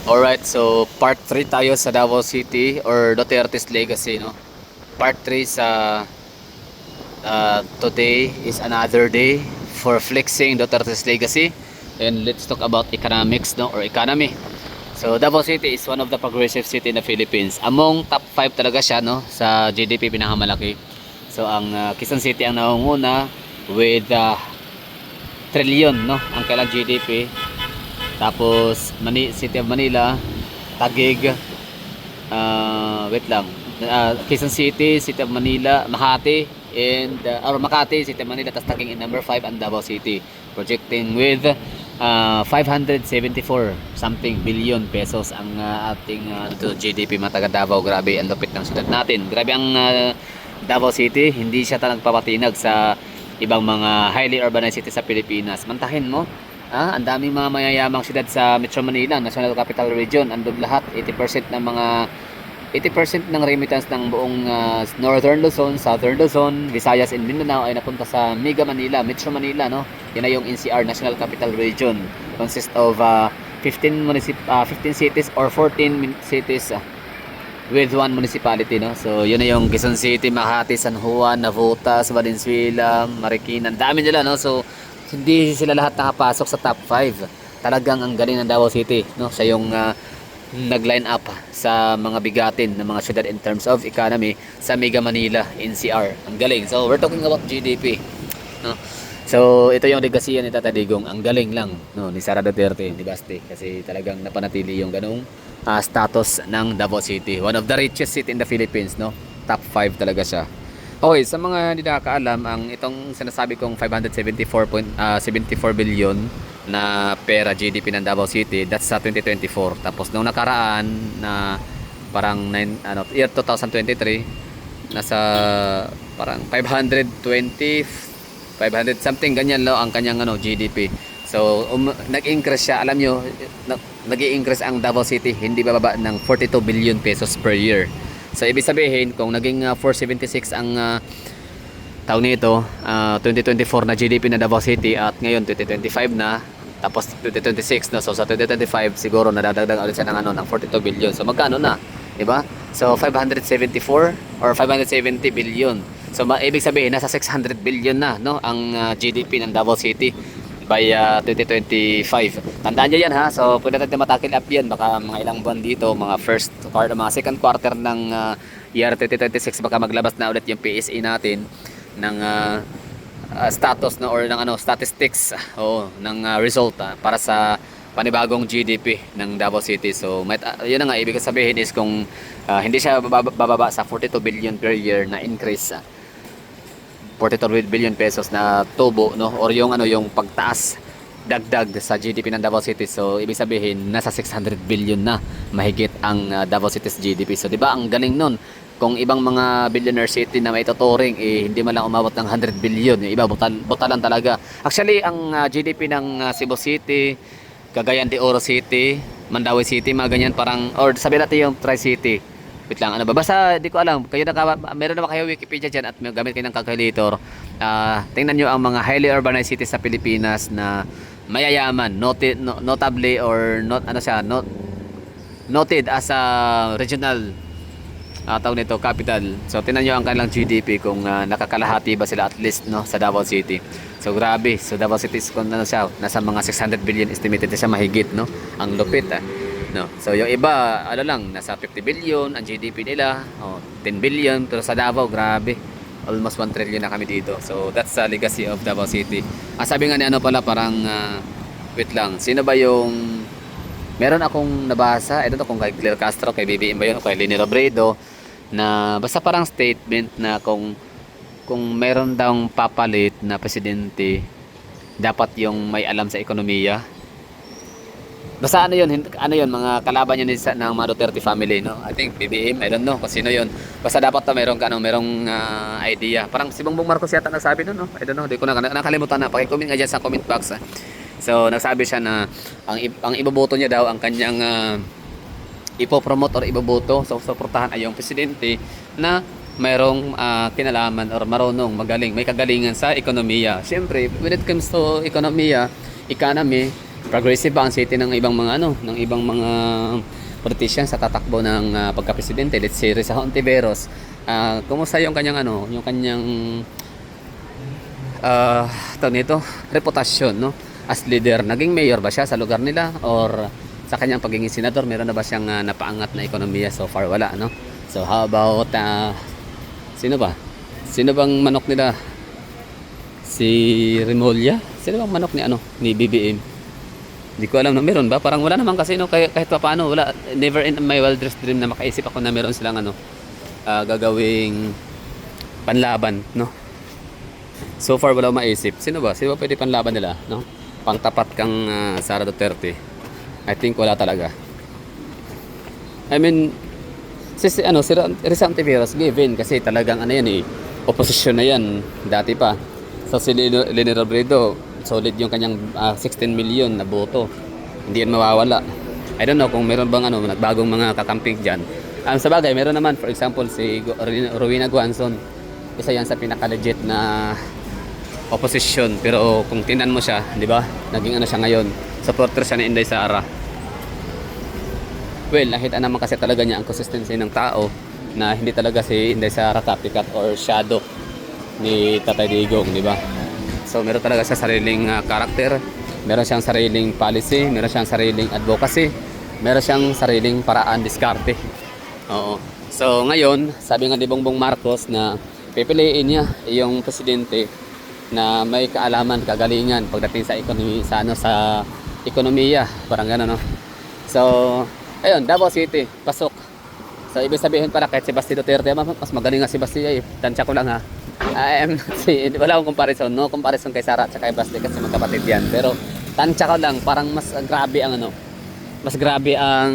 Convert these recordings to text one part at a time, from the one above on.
Alright, so part 3 tayo sa Davao City or Duterte's Legacy, no? Part 3 sa today is another day for flexing Duterte's Legacy. And let's talk about economics, no? Or economy. So Davao City is one of the progressive city in the Philippines. Among top 5 talaga siya, no? Sa GDP pinakamalaki. So ang Quezon City ang nangunguna with trillion, no? Ang kailang GDP. Tapos City of Manila, Taguig, wait lang, Quezon City, City of Manila, Makati, and or Makati, City of Manila, tapos Taguig in number 5 ang Davao City, projecting with 574 something billion pesos ang ating GDP mga taga Davao. Grabe ang lupit ng syudad natin. Grabe ang Davao City, hindi siya talagang papatinag sa ibang mga highly urbanized city sa Pilipinas. Mantahin mo, ang daming mga mayayamang siyudad sa Metro Manila, National Capital Region. Andun lahat, 80% ng remittance ng buong Northern Luzon, Southern Luzon, Visayas and Mindanao ay napunta sa Mega Manila, Metro Manila, no? Yan na yung NCR, National Capital Region. Consist of 15 cities or 14 cities with one municipality, no? So yun na yung Quezon City, Makati, San Juan, Navotas, Valenzuela, Marikina. Dami nila, no? So hindi sila lahat nakapasok sa top 5. Talagang ang galing ng Davao City, no? Siya yung nag-line up sa mga bigatin ng mga syudad in terms of economy sa Mega Manila, NCR. Ang galing. So we're talking about GDP, no? So ito yung legacy ni Tata Digong. Ang galing lang, no, ni Sara Duterte, ni Basti, kasi talagang napanatili yung ganung status ng Davao City. One of the richest city in the Philippines, no? Top 5 talaga siya. Okay, sa mga hindi nakakaalam, ang itong sinasabi kong 574 billion na pera GDP ng Davao City, that's sa 2024. Tapos nung nakaraan na parang year 2023, nasa parang 500 something ganyan lo ang kanyang GDP. So nag-increase siya, alam nyo, nag-i-increase ang Davao City hindi bababa ng 42 billion pesos per year. So ibig sabihin kung naging 476 ang taon nito, 2024 na GDP na Davao City at ngayon 2025 na, tapos 2026 na, so sa 2025 siguro nadadagdag ulit siya ng 42 billion. So magkano na, 'di ba? So 574 or 570 billion. So ibig sabihin nasa 600 billion na, no, ang GDP ng Davao City by 2025. Tandaan nyo yan, ha. So pwede natin matakil up yan. Baka mga ilang buwan dito, mga second quarter ng year 2026, baka maglabas na ulit yung PSA natin ng status, no, or ng statistics ng result para sa panibagong GDP ng Davao City. So yun na nga, ibig sabihin is kung hindi siya bababa sa 42 billion per year na increase, 42 billion pesos na tubo, no, or yung yung pagtaas dagdag sa GDP ng Davao City. So ibig sabihin nasa 600 billion na mahigit ang Davao City's GDP. So di ba ang galing nun? Kung ibang mga billionaire city na may tuturing hindi man lang umabot ng 100 billion, yung iba butalan talaga. Actually ang GDP ng Cebu City, Cagayan de Oro City, Mandaue City, mga ganyan, parang, or sabi natin yung Tri-City. Wait lang, ano ba? Basta di ko alam. Meron naman kayo Wikipedia dyan at may gamit kayo ng calculator. Tingnan nyo ang mga highly urbanized cities sa Pilipinas na mayayaman, notably or noted as a regional tawag nito, capital. So tingnan nyo ang kanilang GDP kung nakakalahati ba sila at least, no, sa Davao City. So grabe. So Davao City is kung siya, nasa mga 600 billion estimated na siya mahigit, no? Ang lupit, no. So yung iba lang nasa 50 billion ang GDP nila, 10 billion, pero sa Davao grabe, almost 1 trillion na kami dito. So that's the legacy of Davao City. Sabi nga ni pala, parang wait lang, sino ba yung meron akong nabasa, I don't know kung kay Claire Castro, kay BBM ba yun, o kay Leni Robredo, na basta parang statement na kung meron daw papalit na presidente, dapat yung may alam sa ekonomiya. Basta ano yun, mga kalaban yun ng mga Duterte family, no? I think BBM, I don't know kung sino yun. Basta dapat merong idea. Parang si Bongbong Marcos yata nagsabi nun, no? I don't know, di ko nakalimutan na. Paki-comment nga dyan sa comment box, So nagsabi siya na ang iboboto niya daw, ang kanyang ipopromote or iboboto, so suportahan ay yung presidente na mayroong kinalaman or marunong, magaling, may kagalingan sa ekonomiya. Siyempre, when it comes to economy, Progressive ba ang city ng ibang mga ano, ng ibang mga politician sa tatakbo ng pagka-presidente? Let's say Risa Hontiveros. Kumusta yung kanyang ano, yung kanyang tawag nito, reputasyon, no? As leader, naging mayor ba siya sa lugar nila or sa kanyang pagiging senador, meron na ba siyang napaangat na ekonomiya? So far wala, no? So how about sino ba? Sino bang manok nila? Si Remulla? Sino bang manok ni ano, ni BBM? Hindi ko alam na meron ba? Parang wala naman kasi, no? Kahit pa paano, wala, never in my wildest dream na makaisip ako na meron silang ano, gagawing panlaban, no? So far wala akong maisip. Sino ba? Sino ba pwede panlaban nila, no? Pangtapat kang Sara Duterte. I think wala talaga. I mean, si Risa Hontiveros given kasi talagang ano yan eh, opposition na yan dati pa. So si Leni Robredo, solid yung kanyang 16 million na boto. Hindi yan mawawala. I don't know kung meron bang ano, nagbagong mga kakamping dyan. Sa bagay, meron naman, for example, si Rowena Guanzon. Isa yan sa pinaka-legit na opposition. Pero kung tingnan mo siya, di ba? Naging ano siya ngayon. Supporter siya ni Inday Sara. Well, nakita naman kasi talaga niya ang consistency ng tao na hindi talaga si Inday Sara copycat or shadow ni Tatay Digong, di ba? So meron talaga siya sariling karakter, meron siyang sariling policy, meron siyang sariling advocacy, meron siyang sariling paraan diskarte. Oo. So ngayon, sabi nga ni Bongbong Marcos na pipiliin niya yung presidente na may kaalaman, kagalingan pagdating sa ekonomiya, parang gano'n, no? So ayun, Davao City, pasok. So ibig sabihin para kahit si Basti Duterte, mas magaling nga si Basti eh. Tansya ko lang ha. I am not saying, wala akong comparison, no comparison kay Sara at kay Basti kasi magkapatid yan. Pero tansya ko lang, parang mas grabe ang ano, mas grabe ang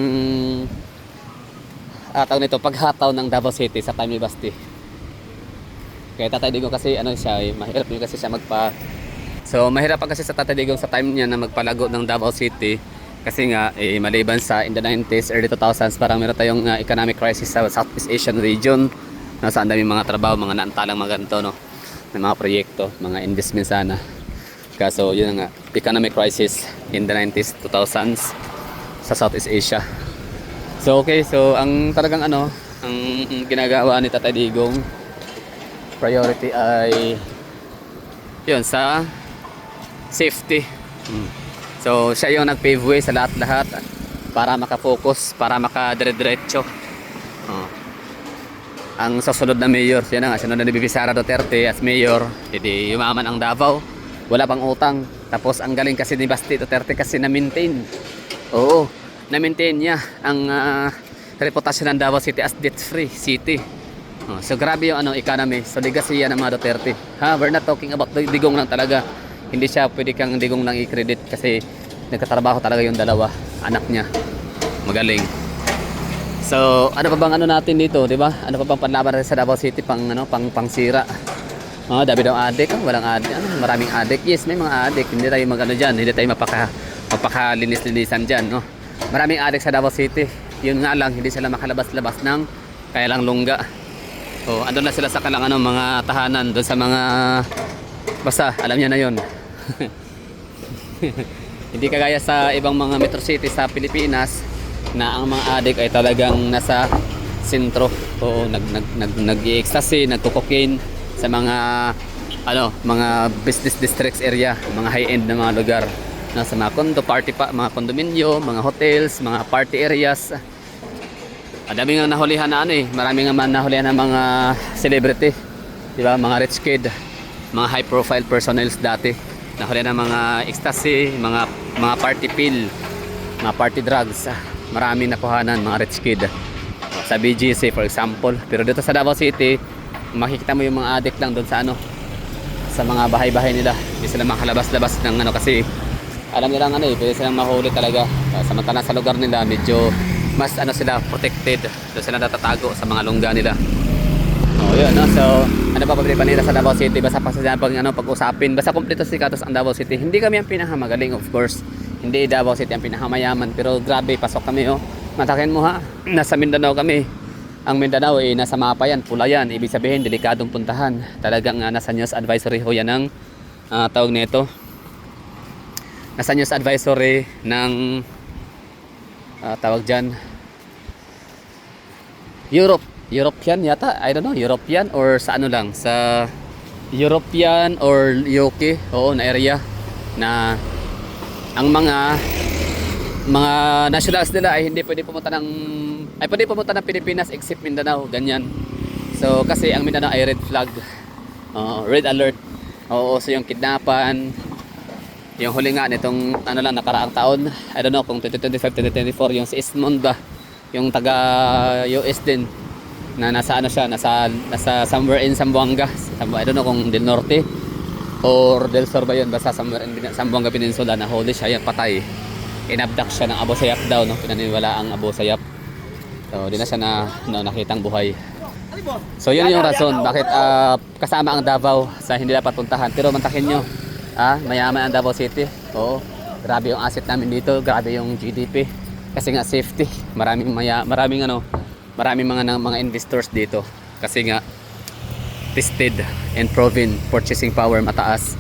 tawag nito, paghataw ng Davao City sa time ni Basti. Kaya Tatay Digong kasi ano siya, mahirap din kasi siya So mahirap pa kasi sa Tatay Digong sa time niya na magpalago ng Davao City. Kasi nga, maliban sa in the 90s, early 2000s, parang meron tayong economic crisis sa Southeast Asian region. Saan dami mga trabaho, mga naantalang mga ganito, no? May mga proyekto, mga investment sana. Kaso yun nga, economic crisis in the 90s, 2000s sa Southeast Asia. So okay, so ang talagang ano, ang ginagawa ni Tatay Digong, priority ay yun, sa safety. So siya yung nag-pave way sa lahat-lahat para makafocus, para makadire-diretso. Ang susunod na mayor, siya na nga, sunod na ni Bibi Sara Duterte as mayor, hindi yumaman ang Davao, wala pang utang. Tapos ang galing kasi ni Basti Duterte kasi na-maintain. Oo, na-maintain niya ang reputasyon ng Davao City as debt-free city. So grabe yung economy. So legacy yan ng mga Duterte. We're not talking about Digong lang talaga. Hindi siya pwede kang Digong lang i-credit kasi nagkatrabaho talaga yung dalawa anak niya. Magaling. So ano pa bang natin dito, 'di ba? Ano pa bang panlaban sa Davao City pangsira? Dami daw adik, walang adik. Maraming adik. Yes, may mga adik. Hindi tayo diyan, hindi tayo mapakalinis-linisan diyan, no. Maraming adik sa Davao City. Yun nga lang, hindi sila makalabas-labas ng kailang lungga. Andun na sila sa kalang mga tahanan doon sa mga basta alam niya na 'yon. Hindi kagaya sa ibang mga metro city sa Pilipinas na ang mga adik ay talagang nasa sentro o nag-ecstasy, nagko-cocaine sa mga mga business districts area, mga high-end na mga lugar, sa mga mga kondominyo, mga hotels, mga party areas. Dami nga nahulihan na marami nga nahulihan na mga celebrity, di ba? Mga rich kid, mga high profile personnels dati. Nahulihan na mga ecstasy, mga party pill, mga party drugs. Marami nakuhanan mga rich kid sa BGC for example. Pero dito sa Davao City, makikita mo yung mga addict lang doon sa mga bahay-bahay nila. Hindi sila makalabas-labas ng kasi alam nilang pwede silang mahuli talaga. Samantalang sa lugar nila medyo mas sila protected. Doon sila natatago sa mga lungga nila. Yun, no? So ano pa pwede pa nila sa Davao City? Basta pag-usapin, basta kompleto sikatos ang Davao City. Hindi kami ang pinakamagaling, of course. Hindi Davao City ang pinakamayaman, pero grabe, pasok kami Matakin mo ha, nasa Mindanao kami. Ang Mindanao nasa mapa yan, pula yan. Ibig sabihin, delikadong puntahan. Talagang nasa news advisory ho yan ang tawag nito. nasa news advisory ng tawag dyan, European yata, I don't know, European or sa ano lang, sa European or UK, oo, na area na ang mga nationals nila ay hindi pwede pumunta ng Pilipinas except Mindanao, ganyan. So kasi ang Mindanao ay red flag, red alert. Oo, so yung kidnapan, yung huli nga nitong ano lang nakaraang taon, I don't know kung 2025, 2024, yung si Ismond ba, yung taga US din, na nasa ano siya, nasa somewhere in Zamboanga, I don't know kung Del Norte or Del Sur ba yun, basta somewhere in Zamboanga Peninsula, na huli siya, yung patay, inabduct siya ng Abu Sayyaf daw, no? Pinaniniwala ang Abu Sayyaf. So di na siya nakitang buhay. So yun yung rason bakit kasama ang Davao sa hindi dapat puntahan. Pero mantakin nyo, mayaman ang Davao City. Oo, grabe yung asset namin dito, grabe yung GDP. Kasi nga safety, maraming mga investors dito. Kasi nga tested and proven, purchasing power mataas.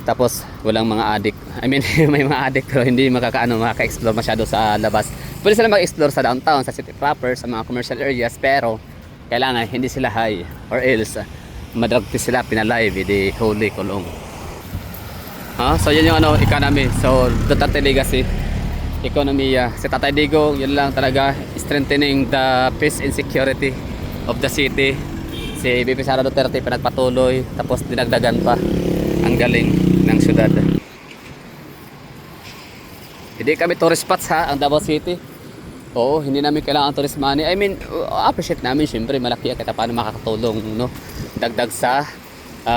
Tapos walang mga addict. I mean, may mga addict pero hindi makaka-explore masyado sa labas. Pwede sila mag-explore sa downtown, sa city proper, sa mga commercial areas, pero kailangan hindi sila high or else madragti sila, pinalive, di huli, kulong. So yun yung economy. So Duterte legacy, ekonomiya. Si Tatay Digong, yun lang talaga, strengthening the peace and security of the city. Si BP Sara Duterte pinagpatuloy, tapos dinagdagan pa. Ang galing ng syudad. Hindi kami tourist spots ang Davao City. Oo, hindi namin kailangan tourist money. I mean, appreciate namin, syempre malaki kita paano makakatulong, no? Dagdag sa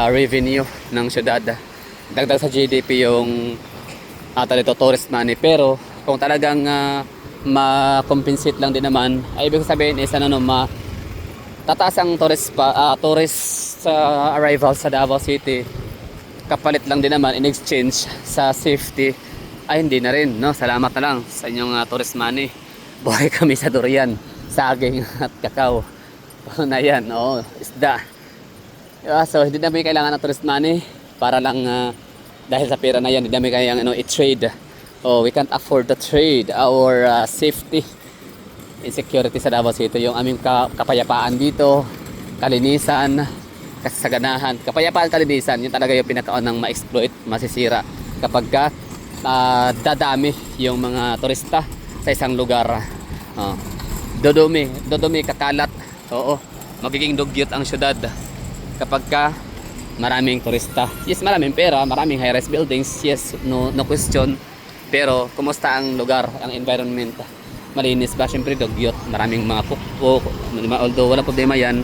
revenue ng syudad. Dagdag sa GDP yung tourist money. Pero kung talagang ma-compensate lang din naman, ay ibig sabihin is tataas ang tourist arrival sa Davao City. Kapalit lang din naman in exchange sa safety, ay hindi na rin, no? Salamat na lang sa inyong tourist money. Buhay kami sa durian, saging at kakao na yan, isda. So hindi namin kailangan ng tourist money para lang dahil sa pera na yan, hindi namin kailangan i-trade. We can't afford to trade our safety and security sa Davao City. Yung aming kapayapaan dito, kalinisan, kasaganahan, kapayapaan, kalinisan, yun talaga yung pinakaon ng ma-exploit, masisira kapag dadami yung mga turista sa isang lugar. Dodumi, kakalat. Oo, magiging dugyot ang syudad kapag maraming turista. Yes, maraming pera, maraming high-rise buildings, yes, no question. Pero kumusta ang lugar, ang environment? Malinis ba? Siyempre dugyot, maraming mga pukpok, although wala problema yan.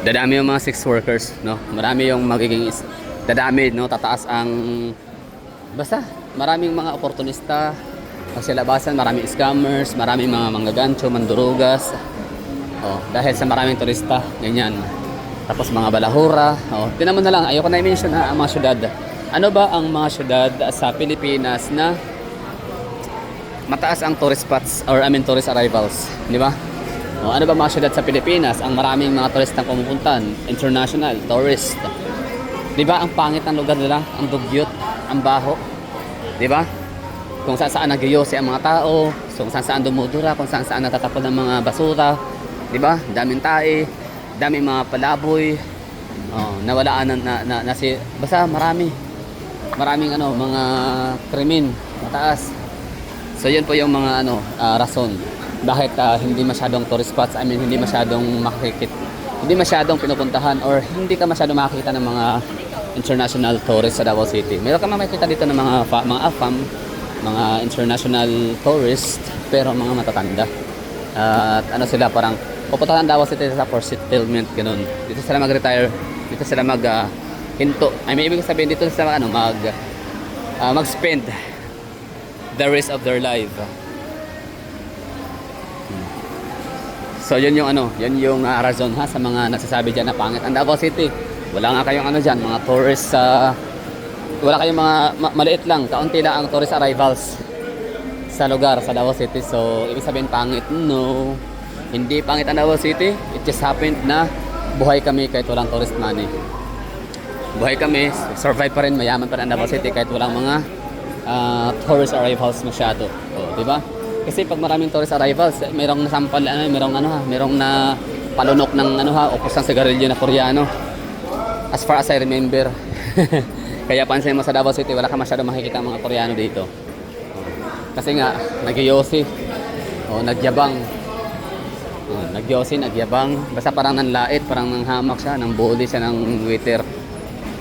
Dadami yung mga sex workers, no? Marami yung dadami, no? Tataas ang basta maraming mga oportunista sa labasan, maraming scammers, maraming mga manggagancho, mandurugas. Dahil sa maraming turista, ganyan. Tapos mga balahura. Tinan mo na lang, ayoko na i-mention ang mga syudad. Ano ba ang mga syudad sa Pilipinas na mataas ang tourist spots or tourist arrivals, di ba? Ano ba mga syudad sa Pilipinas ang maraming mga turistang pumupuntan, international tourist? Di ba ang pangit ng lugar nila, ang dugyot, ang baho, di ba? Kung saan nagyoyosi ang mga tao, kung saan dumudura, kung saan natatapon ng mga basura, di ba? Daming tae, daming mga palaboy, nawalaan basta maraming mga krimen, mataas. So yun po yung mga rason bakit hindi masyadong tourist spots, hindi masyadong hindi masyadong pinupuntahan or hindi ka masyadong makikita ng mga international tourists sa Davao City. Meron ka makikita dito ng mga AFAM, mga international tourists, pero mga matatanda. At sila parang pupunta ng Davao City for settlement, ganun. Dito sila mag-retire, dito sila hinto. Ibig sabihin dito sila mag-spend the rest of their life. So yun yung rason sa mga nagsasabi diyan na pangit ang Davao City. Wala nga kayong diyan, mga tourists wala kayong mga maliit lang, kaunti lang ang tourist arrivals sa lugar sa Davao City. So ibig sabihin pangit? No. Hindi pangit ang Davao City. It just happened na buhay kami kahit walang tourist money. Buhay kami, survive pa rin, mayaman pa rin ang Davao City kahit walang mga tourist arrivals masyado. Oh, di ba? Kasi pag maraming tourist arrivals, merong nasampal, merong na palunok ng upos ng sigarilyo na Koreano. As far as I remember. Kaya pansin mo sa Davao City, wala ka masyado makikita mga Koreano dito. Kasi nga, nagyosi. O, nagyabang. Nagyosi, nagyabang. Basta parang nanlait, parang nanghamak siya, nang bully siya ng waiter.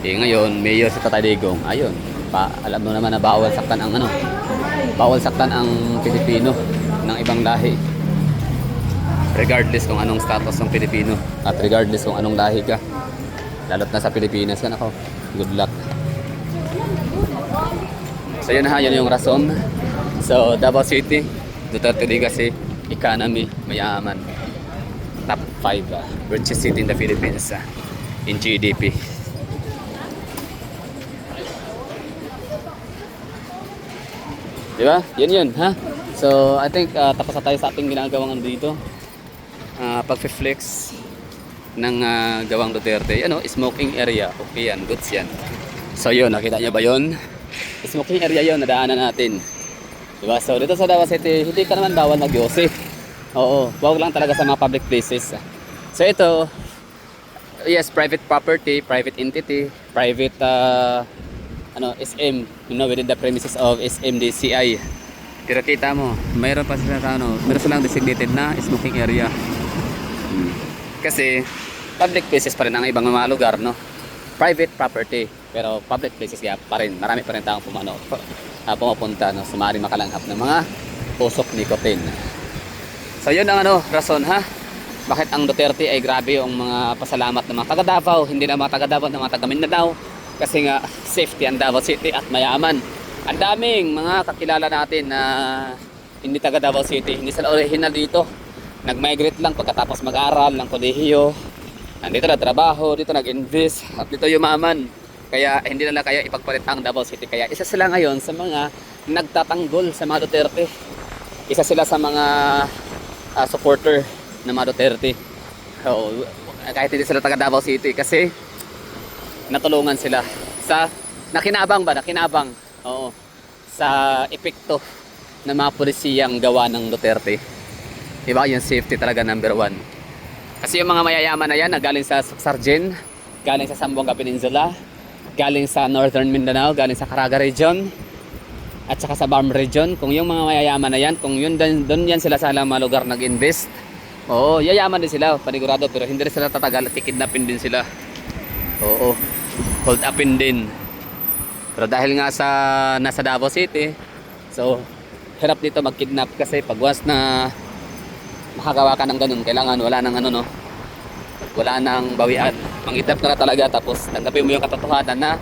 Ngayon, mayor si Tatay Digong. Ayun, alam mo naman na bawal saktan ang Pilipino ng ibang lahi. Regardless kung anong status ng Pilipino at regardless kung anong lahi ka. Lalo't na sa Pilipinas ka, nako. Good luck. So yun yung rason. So Davao City, Duterte Legacy, economy, mayaman. Top 5 richest city in the Philippines in GDP. Diba? Yun ha? So I think tapos na tayo sa ating ginagawang dito. Pag-flex ng gawang Duterte. Smoking area. Okay yan, goods yan. So yun, nakita nyo ba yun? Smoking area yun, nadaanan natin. Diba? So dito sa Davao City, hindi ka naman bawal mag-yosi. Oo, wag lang talaga sa mga public places. So ito, yes, private property, private entity, private SM, within the premises of SMDCI. Pero kita mo, mayroon pa sila meron silang designated na smoking area. Kasi public places pa rin ang ibang mga lugar, no? Private property, pero public places pa rin. Marami pa rin taong pumupunta, no? Sumari makalanghap ng mga usok nicotine. So yun ang rason ha. Bakit ang Duterte ay grabe yung mga pasalamat ng mga taga Davao, hindi na mga taga Davao, ng mga taga Mindanao. Kasi nga safety ang Davao City at mayaman. Ang daming mga kakilala natin na hindi taga Davao City, hindi sila original dito. Nag-migrate lang pagkatapos mag-aral ng kolehiyo. Nandito na trabaho, dito nag-invest at dito yumaman. Kaya hindi nila kaya ipagpalit ang Davao City. Kaya isa sila ngayon sa mga nagtatanggol sa mga Duterte. Isa sila sa mga supporter ng mga Duterte. Kahit hindi sila taga Davao City kasi natulungan sila sa nakinabang. Oo. Sa epekto ng mga pulisiyang gawa ng Duterte. Diba? Yung safety talaga number 1. Kasi yung mga mayayaman na yan na galing sa Sargen, galing sa Zamboanga Peninsula, galing sa Northern Mindanao, galing sa Caraga Region, at saka sa Barm Region, kung yung mga mayayaman na yan, kung yun doon yan sila sa mga lugar nag-invest, oo, yayaman din sila, panigurado, pero hindi rin sila tatagal, kikidnapin din sila. Oo, hold upin din. Pero dahil nga nasa Davao City, so hirap dito mag-kidnap kasi pag once na makagawa ka ng ganun, kailangan wala nang bawian. Mangidnap ka na talaga, tapos tanggapin mo yung katotohanan na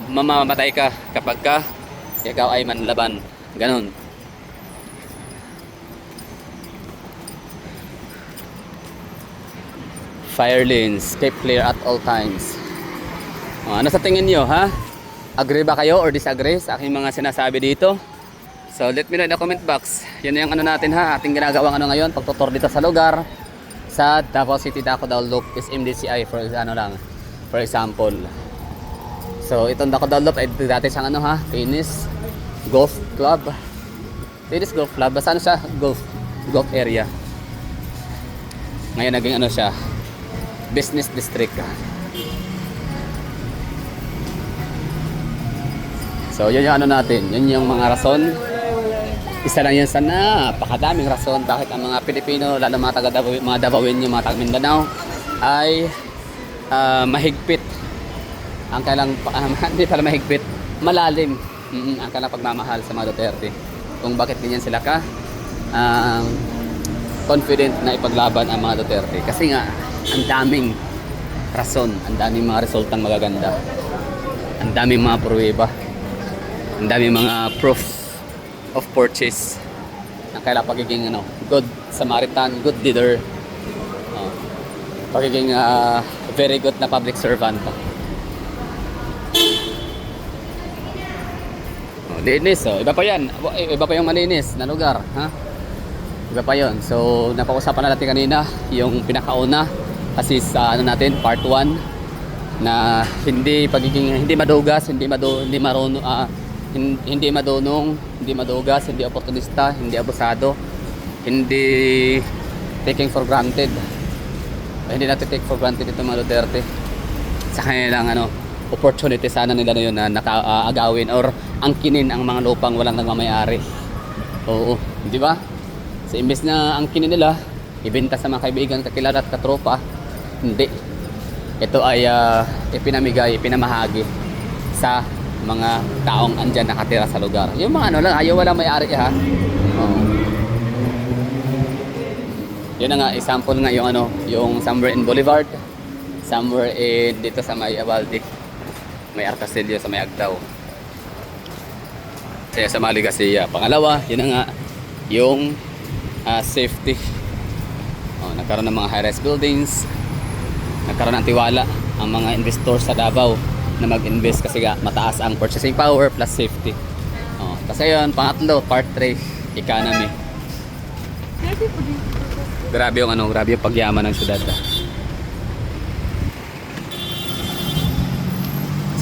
mamamatay ka kapag ikaw ay manlaban. Ganun. Fire lanes, keep clear at all times. Ano sa tingin nyo, ha? Agree ba kayo or disagree sa aking mga sinasabi dito? So let me know in the comment box. Yun yung natin ha, ating ginagawang ngayon, pagtutur dito sa lugar sa Davao City, Dacodao Loop is MDCI for example. So itong Dacodao Loop ay dati siyang tennis golf club. Tennis golf club, basta siya, golf area. Ngayon naging siya, business district. So yun yung natin, yun yung mga rason. Isa lang yan sa napakadaming rason bakit ang mga Pilipino, lalo mga Davaoin, yung mga taga Mindanao ay mahigpit ang kailang hindi pala mahigpit, malalim ang kailang pagmamahal sa mga Duterte. Kung bakit ganyan sila confident na ipaglaban ang mga Duterte. Kasi nga ang daming rason, ang daming mga resultang magaganda, ang daming mga pruweba, ang daming mga proof of purchase ng kailang pagiging good Samaritan, good leader, pagiging very good na public servant. Linis, iba pa yan, iba pa yung malinis na lugar, ha? Iba pa yon. So napag-usapan na natin kanina yung pinakauna kasi sa natin part 1 na hindi madugas, hindi marunong hindi madunong, hindi madugas, hindi oportunista, hindi abusado, hindi taking for granted. Hindi natin take for granted ito mga Duterte sa kanilang opportunity sana nila na yun na nakaagawin or angkinin ang mga lupang walang nagmamayari. Oo, di ba? So imbes na angkinin nila, ibenta sa mga kaibigan, kakilala at katropa, hindi. Ito ay ipinamigay, ipinamahagi sa mga taong andyan nakatira sa lugar. Yung mga lang, ayaw walang may-ari ha. Oo. Yun na nga, example nga yung yung somewhere in Boulevard, somewhere in dito sa may Abalde, may Arcastillo, sa may Agdao, sa Maligasiya. Pangalawa, yun na nga, yung safety. Nagkaroon ng mga high-rise buildings, nagkaroon ng tiwala ang mga investors sa Davao na mag-invest kasi mataas ang purchasing power plus safety. Kasi yun, pangatlo, part 3, economy. Grabe yung grabe yung pagyaman ng syudad.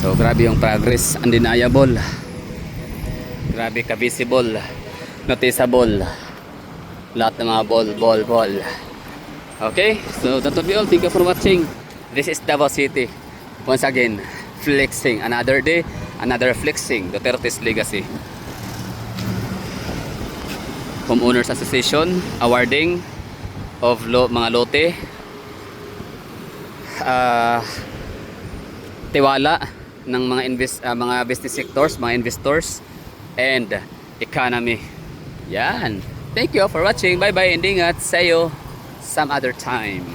So grabe yung progress, undeniable. Grabe ka visible, noticeable. Lahat ng mga ball. Okay, so that will be all. Thank you for watching. This is Davao City. Once again, flexing. Another day, another flexing. Duterte's legacy. Homeowners Association awarding of mga lote, tiwala ng mga business sectors, mga investors, and economy. Yan. Thank you for watching. Bye bye. Ingat. See you some other time.